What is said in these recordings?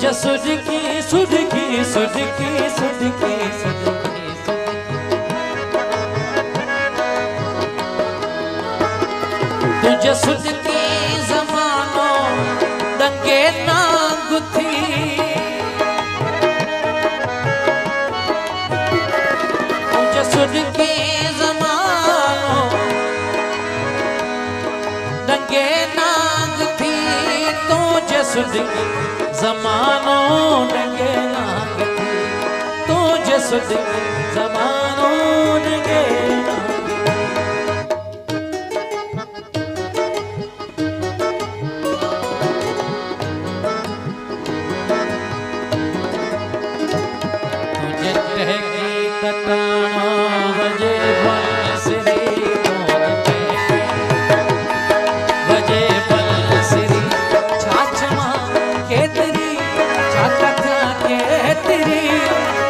तुझे Suzuki Suzuki Suzuki Suzuki Suzuki तुझे Suzuki जमानो दंगे ना गुथी तुझे सुजकी जमानो दंगे ना गुथी तुझे सुजकी जमानो दंगे ना गुथी तुझे सुजकी जमानो दंगे ना वजे बंसरी वजे बंसरी छाछमा केतरी छाकथा केतरी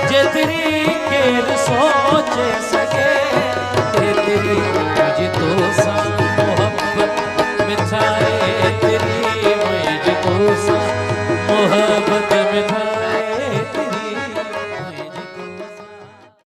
जेतरी केर सोच सके